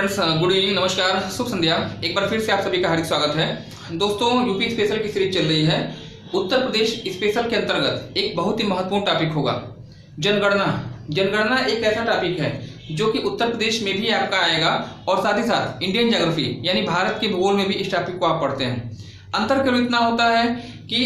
Friends, good evening, नमस्कार, शुभ संध्या। एक बार फिर से आप सभी का हार्दिक स्वागत है। दोस्तों, यूपी स्पेशल की सीरीज चल रही है। उत्तर प्रदेश स्पेशल के अंतर्गत एक बहुत ही महत्वपूर्ण टॉपिक होगा जनगणना। जनगणना एक ऐसा टॉपिक है जो कि उत्तर प्रदेश में भी आपका आएगा और साथ ही साथ इंडियन ज्योग्राफी यानी भारत के भूगोल में भी इस टॉपिक को आप पढ़ते हैं। अंतर केवल इतना होता है कि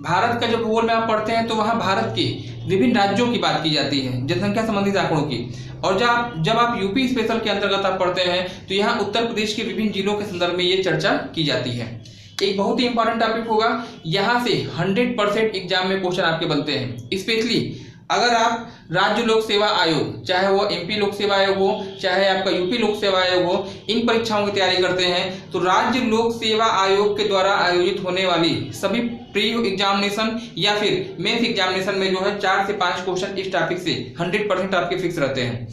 भारत का जब भूगोल में आप पढ़ते हैं तो वहाँ भारत के विभिन्न राज्यों की बात की जाती है, जनसंख्या संबंधित आंकड़ों की। और जब आप यूपी स्पेशल के अंतर्गत आप पढ़ते हैं तो यहाँ उत्तर प्रदेश के विभिन्न जिलों के संदर्भ में ये चर्चा की जाती है। एक बहुत ही इंपॉर्टेंट टॉपिक होगा, यहाँ से 100% एग्जाम में क्वेश्चन आपके बनते हैं। स्पेशली अगर आप राज्य लोक सेवा आयोग, चाहे वो एमपी लोक सेवा आयोग हो, चाहे आपका यूपी लोक सेवा आयोग हो, इन परीक्षाओं की तैयारी करते हैं तो राज्य लोक सेवा आयोग के द्वारा आयोजित होने वाली सभी प्री एग्जामिनेशन या फिर मेंस एग्जामिनेशन में जो है 4 से 5 क्वेश्चन इस टॉपिक से 100% आपके फिक्स रहते हैं।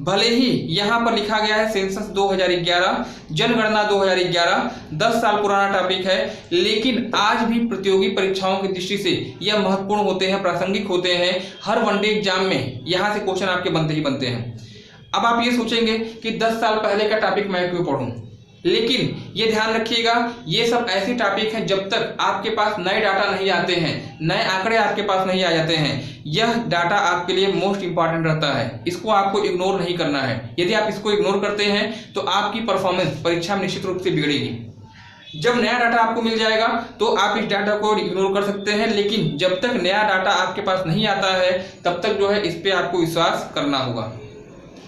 भले ही यहाँ पर लिखा गया है सेंसस 2011, जनगणना 2011, 10 साल पुराना टॉपिक है, लेकिन आज भी प्रतियोगी परीक्षाओं की दृष्टि से यह महत्वपूर्ण होते हैं, प्रासंगिक होते हैं। हर वनडे एग्जाम में यहाँ से क्वेश्चन आपके बनते ही बनते हैं। अब आप ये सोचेंगे कि 10 साल पहले का टॉपिक मैं क्यों पढ़ूं, लेकिन ये ध्यान रखिएगा, ये सब ऐसे टॉपिक हैं जब तक आपके पास नए डाटा नहीं आते हैं, नए आंकड़े आपके पास नहीं आ जाते हैं, यह डाटा आपके लिए मोस्ट इंपॉर्टेंट रहता है। इसको आपको इग्नोर नहीं करना है। यदि आप इसको इग्नोर करते हैं तो आपकी परफॉर्मेंस परीक्षा में निश्चित रूप से बिगड़ेगी। जब नया डाटा आपको मिल जाएगा तो आप इस डाटा को इग्नोर कर सकते हैं, लेकिन जब तक नया डाटा आपके पास नहीं आता है तब तक जो है इस पर आपको विश्वास करना होगा।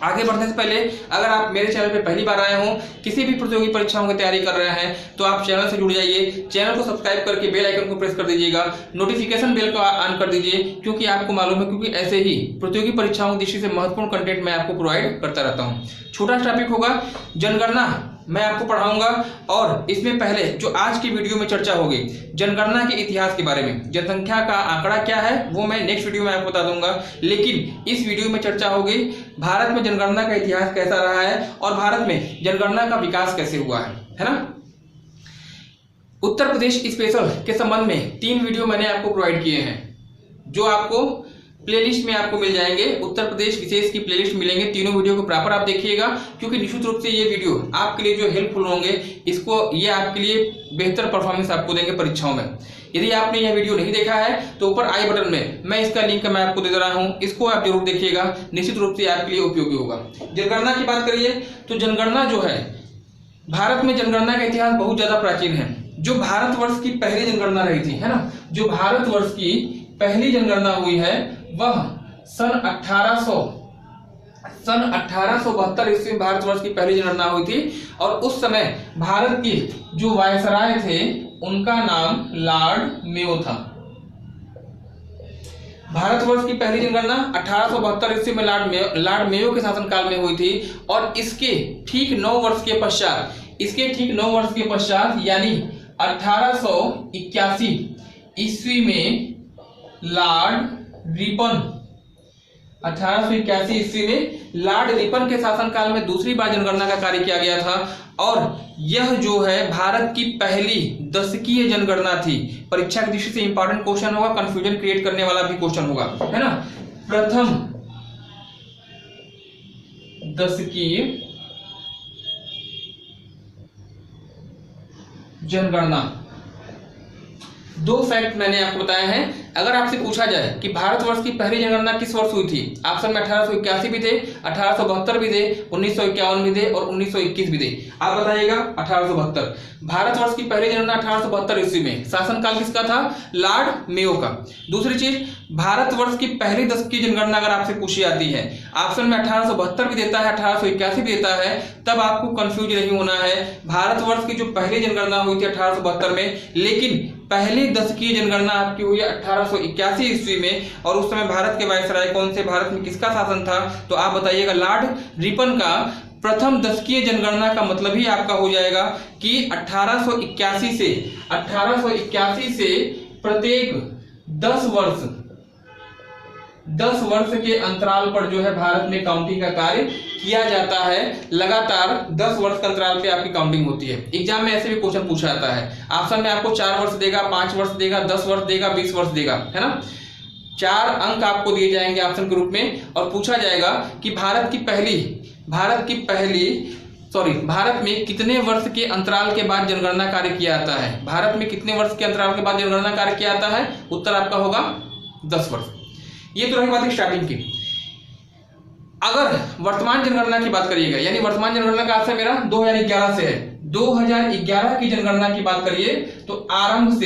आगे बढ़ने से पहले अगर आप मेरे चैनल पे पहली बार आए हों, किसी भी प्रतियोगी परीक्षाओं की तैयारी कर रहे हैं तो आप चैनल से जुड़ जाइए। चैनल को सब्सक्राइब करके बेल आइकन को प्रेस कर दीजिएगा, नोटिफिकेशन बेल को ऑन कर दीजिए, क्योंकि आपको मालूम है क्योंकि ऐसे ही प्रतियोगी परीक्षाओं की दृष्टि से महत्वपूर्ण कंटेंट मैं आपको प्रोवाइड करता रहता हूँ। छोटा टॉपिक होगा जनगणना, मैं आपको पढ़ाऊंगा और इसमें पहले जो आज की वीडियो में चर्चा होगी जनगणना के इतिहास के बारे में, जनसंख्या का आंकड़ा क्या है वो मैं नेक्स्ट वीडियो में आपको बता दूंगा, लेकिन इस वीडियो में चर्चा होगी भारत में जनगणना का इतिहास कैसा रहा है और भारत में जनगणना का विकास कैसे हुआ है ना। उत्तर प्रदेश स्पेशल के संबंध में 3 वीडियो मैंने आपको प्रोवाइड किए हैं, जो आपको प्लेलिस्ट में आपको मिल जाएंगे। उत्तर प्रदेश विशेष की प्लेलिस्ट मिलेंगे, तीनों वीडियो को प्रॉपर आप देखिएगा, क्योंकि निश्चित रूप से ये वीडियो आपके लिए जो हेल्पफुल होंगे, ये आपके लिए बेहतर परफॉर्मेंस आपको देंगे परीक्षाओं में। यदि आपने यह वीडियो नहीं देखा है तो ऊपर आई बटन में मैं इसका लिंक मैं आपको दे रहा हूँ, इसको आप जरूर देखिएगा, निश्चित रूप से आपके लिए उपयोगी होगा। जनगणना की बात करिए तो जनगणना जो है, भारत में जनगणना का इतिहास बहुत ज्यादा प्राचीन है। जो भारतवर्ष की पहली जनगणना रही थी, है ना, जो भारतवर्ष की पहली जनगणना हुई है वह सन 1872 ईस्वी में भारतवर्ष की पहली जनगणना हुई थी। और उस समय भारत के जो वायसराय थे उनका नाम लॉर्ड मेयो था। भारतवर्ष की पहली जनगणना 1872 ईस्वी में लॉर्ड मेयो के शासनकाल में हुई थी और इसके ठीक 9 वर्ष के पश्चात यानी 1881 ईस्वी में लॉर्ड रिपन 1881 ईस्वी में लॉर्ड रिपन के शासनकाल में दूसरी बार जनगणना का कार्य किया गया था और यह जो है भारत की पहली दशकीय जनगणना थी। परीक्षा की दृष्टि से इंपॉर्टेंट क्वेश्चन होगा, कंफ्यूजन क्रिएट करने वाला भी क्वेश्चन होगा, है ना। प्रथम दशकीय जनगणना, 2 फैक्ट मैंने आपको बताए हैं। अगर आपसे पूछा जाए कि भारतवर्ष की पहली जनगणना किस वर्ष हुई थी, ऑप्शन में 1881 भी थे, 1872 भी थे, 1951 भी थे और 1921 भी थे। आप बताइएगा 1872। भारतवर्ष की पहली जनगणना 1872 ईस्वी में, शासनकाल किसका था, लॉर्ड मेयो का। दूसरी चीज, भारतवर्ष की पहली दशकीय जनगणना अगर आपसे पूछी जाती है, ऑप्शन में 1872 भी देता है, 1881 भी देता है, तब आपको कंफ्यूज नहीं होना है। भारतवर्ष की जो पहली जनगणना हुई थी 1872 में, लेकिन पहली दशकीय जनगणना आपकी हुई है 1881 ईस्वी में और उस समय भारत के वायसराय कौन से, भारत में किसका शासन था, तो आप बताइएगा लॉर्ड रिपन का। प्रथम दशकीय जनगणना का मतलब ही आपका हो जाएगा कि 1881 से प्रत्येक 10 वर्ष के अंतराल पर जो है भारत में काउंटिंग का कार्य किया जाता है। लगातार 10 वर्ष के अंतराल पे आपकी काउंटिंग होती है। एग्जाम में ऐसे भी क्वेश्चन पूछा जाता है, ऑप्शन में आपको 4 वर्ष देगा, 5 वर्ष देगा, 10 वर्ष देगा, 20 वर्ष देगा, है ना। 4 अंक आपको दिए जाएंगे ऑप्शन के रूप में और पूछा जाएगा कि भारत की पहली भारत में कितने वर्ष के अंतराल के बाद जनगणना कार्य किया जाता है? भारत में कितने वर्ष के अंतराल के बाद जनगणना कार्य किया जाता है? उत्तर आपका होगा 10 वर्ष। ये तो रही बात स्टार्टिंग की। अगर वर्तमान जनगणना की बात करिएगा, यानी वर्तमान जनगणना का अर्थ है मेरा 2011 से है, 2011 की जनगणना की बात करिए तो आरंभ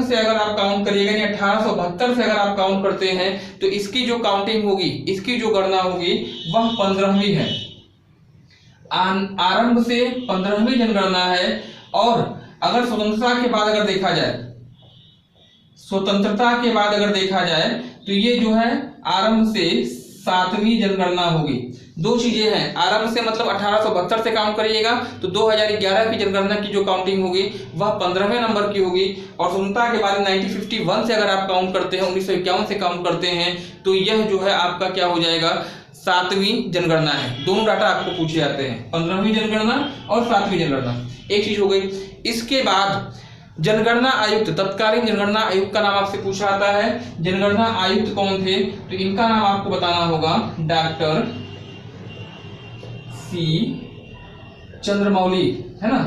से अगर आप काउंट करिएगा, यानी 1872 से अगर आप काउंट करते हैं तो इसकी जो काउंटिंग होगी, इसकी जो गणना होगी वह 15वीं है। आरंभ से 15वीं जनगणना है। और अगर स्वतंत्रता के बाद अगर देखा जाए तो ये जो है आरंभ से 7वीं जनगणना होगी। दो चीजें हैं, आरंभ से मतलब 1872 से काउंट करिएगा तो 2011 की जनगणना की जो काउंटिंग होगी वह 15वें नंबर की होगी। और स्वतंत्रता के बाद 1951 से अगर आप काउंट करते हैं, 1951 से काउंट करते हैं तो यह जो है आपका क्या हो जाएगा, 7वीं जनगणना है। दोनों डाटा आपको पूछे जाते हैं, 15वीं जनगणना और 7वीं जनगणना। एक चीज हो गई। इसके बाद जनगणना आयुक्त, तत्कालीन जनगणना आयुक्त का नाम आपसे पूछा जाता है। जनगणना आयुक्त कौन थे? तो इनका नाम आपको बताना होगा डॉक्टर सी चंद्रमौली, है ना।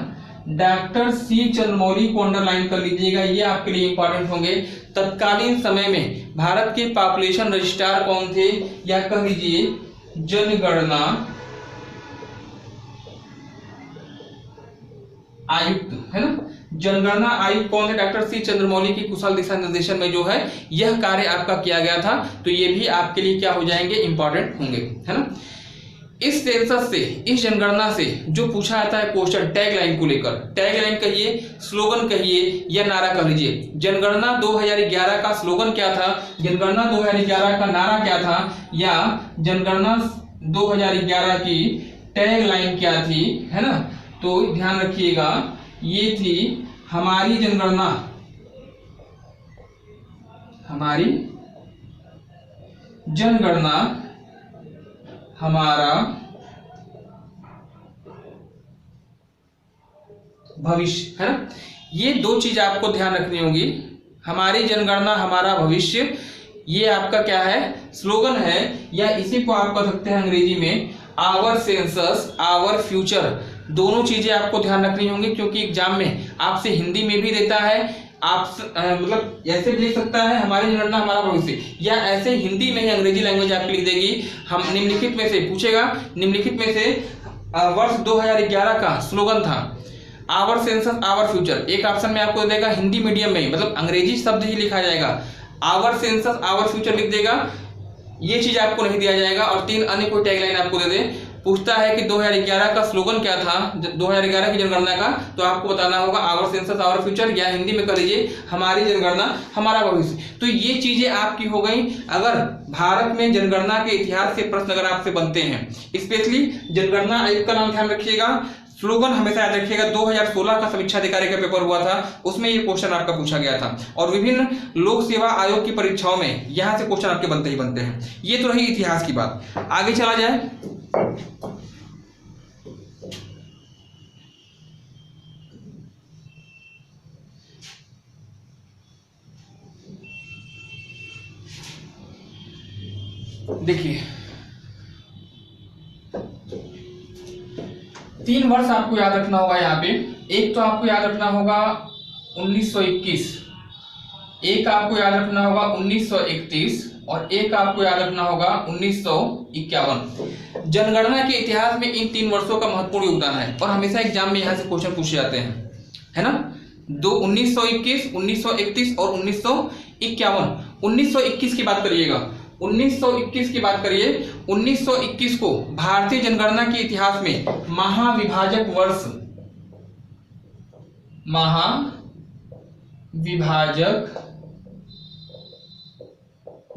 डॉक्टर सी चंद्रमौली को अंडरलाइन कर लीजिएगा, ये आपके लिए इंपॉर्टेंट होंगे। तत्कालीन समय में भारत के पॉपुलेशन रजिस्ट्रार कौन थे, या कह लीजिए जनगणना आयुक्त, है ना। जनगणना आयुक्त कौन है? डॉक्टर सी चंद्रमौली की कुशल दिशा निर्देशन में जो है यह कार्य आपका किया गया था। तो ये भी आपके लिए क्या हो जाएंगे, इंपॉर्टेंट होंगे, है ना। इस सेंसस से, इस जनगणना से जो पूछा जाता है क्वेश्चन टैगलाइन को लेकर, टैगलाइन कहिए, स्लोगन कहिए या नारा कह लीजिए। जनगणना 2011 का स्लोगन क्या था, जनगणना 2011 का नारा क्या था, या जनगणना 2011 की टैगलाइन क्या थी, है ना। तो ध्यान रखिएगा, ये थी हमारी जनगणना, हमारी जनगणना हमारा भविष्य, है ना। ये दो चीज आपको ध्यान रखनी होगी, हमारी जनगणना हमारा भविष्य, ये आपका क्या है, स्लोगन है, या इसी को आप कह सकते हैं अंग्रेजी में आवर सेंसस आवर फ्यूचर। दोनों चीजें आपको ध्यान रखनी होंगी, क्योंकि एग्जाम में आपसे हिंदी में भी देता है, आप मतलब ऐसे भी लिख सकता है हमारी जनगणना हमारा भविष्य, या ऐसे हिंदी में ही अंग्रेजी लैंग्वेज आपको लिख देगी। हम निम्नलिखित में से पूछेगा, निम्नलिखित में से वर्ष 2011 का स्लोगन था आवर सेंसस आवर फ्यूचर। एक ऑप्शन में आपको देगा हिंदी मीडियम में, मतलब अंग्रेजी शब्द ही लिखा जाएगा, आवर सेंसस आवर फ्यूचर लिख देगा, ये चीज आपको नहीं दिया जाएगा। और 3 अन्य कोई टैगलाइन आपको दे दे, पूछता है कि 2011 का स्लोगन क्या था, 2011 की जनगणना का, तो आपको बताना होगा आवर सेंसस आवर फ्यूचर, या हिंदी में कर लीजिए हमारी जनगणना हमारा भविष्य। तो ये चीजें आपकी हो गई। अगर भारत में जनगणना के इतिहास से प्रश्न अगर आपसे बनते हैं, स्पेशली जनगणना आयुक्त का नाम ध्यान रखिएगा, स्लोगन हमेशा याद रखिएगा। 2016 का समीक्षा अधिकारी का पेपर हुआ था, उसमें ये क्वेश्चन आपका पूछा गया था, और विभिन्न लोक सेवा आयोग की परीक्षाओं में यहां से क्वेश्चन आपके बनते ही बनते हैं। ये तो रही इतिहास की बात। आगे चला जाए, देखिए 3 वर्ष आपको याद रखना होगा यहाँ पे। एक तो आपको याद रखना होगा 1921, एक आपको याद रखना होगा 1931, और एक आपको याद रखना होगा 1951। जनगणना के इतिहास में इन 3 वर्षों का महत्वपूर्ण योगदान है, और हमेशा एग्जाम में यहाँ से क्वेश्चन पूछे जाते हैं, है ना। 1921, 1931 और 1951। 1921 की बात करिएगा, 1921 की बात करिए। 1921 को भारतीय जनगणना के इतिहास में महाविभाजक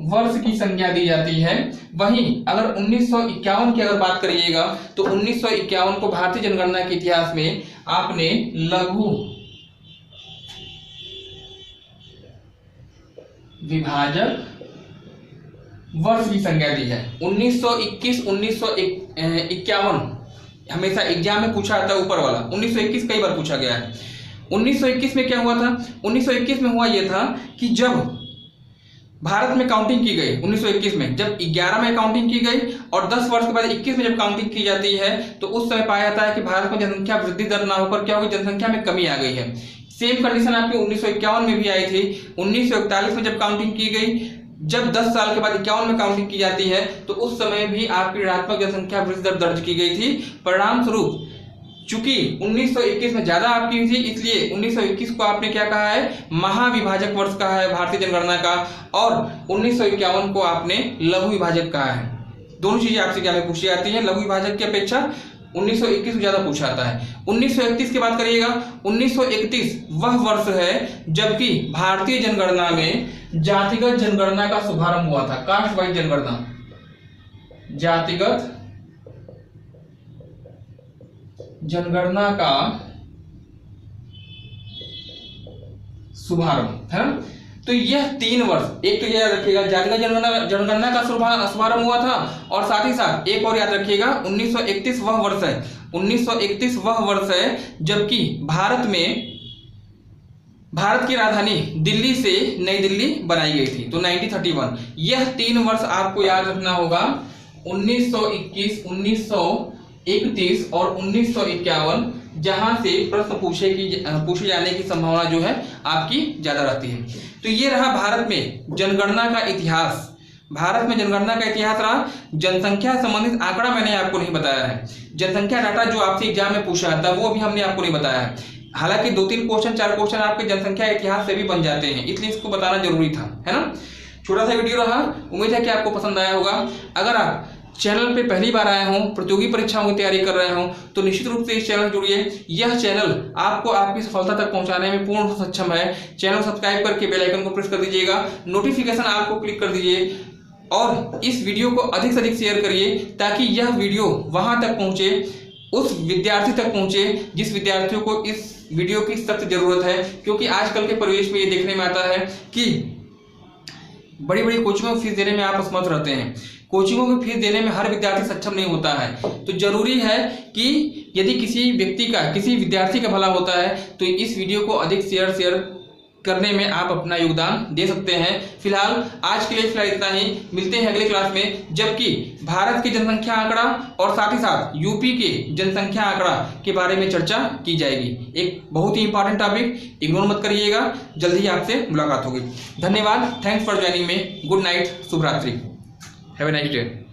वर्ष की संज्ञा दी जाती है। वहीं अगर 1951 की अगर बात करिएगा तो 1951 को भारतीय जनगणना के इतिहास में आपने लघु विभाजक वर्ष की संज्ञा दी है। 1921, 1951 हमेशा एग्जाम में पूछा जाता है ऊपर वाला। 1921 कई बार पूछा गया है। 1921 में क्या हुआ था? 1921 में हुआ यह था कि जब भारत में काउंटिंग की गई 1921 में, जब 11 में काउंटिंग की गई और 10 वर्ष के बाद 21 में जब काउंटिंग की जाती है तो उस समय पाया जाता है कि भारत में जनसंख्या वृद्धि दर ना होकर क्या होगी, जनसंख्या में कमी आ गई है। सेम कंडीशन आपकी 1951 में भी आई थी। 1941 में जब काउंटिंग की गई, जब 10 साल के बाद 51 में काउंटिंग की जाती है तो उस समय भी आपकी ऋणात्मक जनसंख्या वृद्धि दर दर्ज की गई थी। परिणाम स्वरूप चूंकि 1921 में ज्यादा आपकी हुई थी, इसलिए 1921 को आपने क्या कहा है, महाविभाजक वर्ष कहा है भारतीय जनगणना का, और 1951 को आपने लघु विभाजक कहा है। दोनों चीजें आपसे क्या में पूछी जाती है, लघु विभाजक की अपेक्षा 1921 को ज्यादा पूछा जाता है। 1931 की बात करिएगा, 1931 वह वर्ष है जबकि भारतीय जनगणना में जातिगत जनगणना का शुभारंभ हुआ था। कास्ट वाइज जनगणना, जातिगत जनगणना का शुभारंभ है ना। तो यह 3 वर्ष, एक तो याद रखिएगा जातिगत जनगणना का शुभारंभ हुआ था, और साथ ही साथ एक और याद रखिएगा 1931 वह वर्ष है, 1931 वह वर्ष है जबकि भारत की राजधानी दिल्ली से नई दिल्ली बनाई गई थी, तो 1931। यह 3 वर्ष आपको याद रखना होगा, 1921, 1931 और 1951, जहां से प्रश्न पूछे जाने की संभावना जो है आपकी ज्यादा रहती है। तो ये रहा भारत में जनगणना का इतिहास। भारत में जनगणना का इतिहास रहा। जनसंख्या संबंधित आंकड़ा मैंने आपको नहीं बताया है, जनसंख्या डाटा जो आपसे एग्जाम में पूछा जाता है वो भी हमने आपको नहीं बताया है। हालांकि 2-3 क्वेश्चन 4 क्वेश्चन आपके जनसंख्या इतिहास से भी बन जाते हैं, इसलिए इसको बताना जरूरी था, है ना। छोटा सा वीडियो रहा, उम्मीद है कि आपको पसंद आया होगा। अगर आप चैनल पे पहली बार आए हों, प्रतियोगी परीक्षाओं की तैयारी कर रहे हों, तो निश्चित रूप से इस चैनल जुड़िए। यह चैनल आपको आपकी सफलता तक पहुंचाने में पूर्ण सक्षम है। चैनल को सब्सक्राइब करके बेल आइकन को प्रेस कर दीजिएगा, नोटिफिकेशन आपको क्लिक कर दीजिए और इस वीडियो को अधिक से अधिक शेयर करिए ताकि यह वीडियो वहां तक पहुंचे, उस विद्यार्थी तक पहुंचे जिस विद्यार्थियों को इस वीडियो की सख्त जरूरत है। क्योंकि आजकल के परिवेश में ये देखने में आता है कि बड़ी बड़ी कोचिंगों की फीस देने में आप असमर्थ रहते हैं। कोचिंगों की फीस देने में हर विद्यार्थी सक्षम नहीं होता है, तो जरूरी है कि यदि किसी व्यक्ति का, किसी विद्यार्थी का भला होता है तो इस वीडियो को अधिक शेयर करने में आप अपना योगदान दे सकते हैं। फिलहाल आज के लिए इतना ही, मिलते हैं अगले क्लास में, जबकि भारत की जनसंख्या आंकड़ा और साथ ही साथ यूपी के जनसंख्या आंकड़ा के बारे में चर्चा की जाएगी। एक बहुत ही इंपॉर्टेंट टॉपिक, इग्नोर मत करिएगा। जल्दी ही आपसे मुलाकात होगी। धन्यवाद, thanks for joining me, good night, शुभ रात्रि, हैव ए नाइस डे।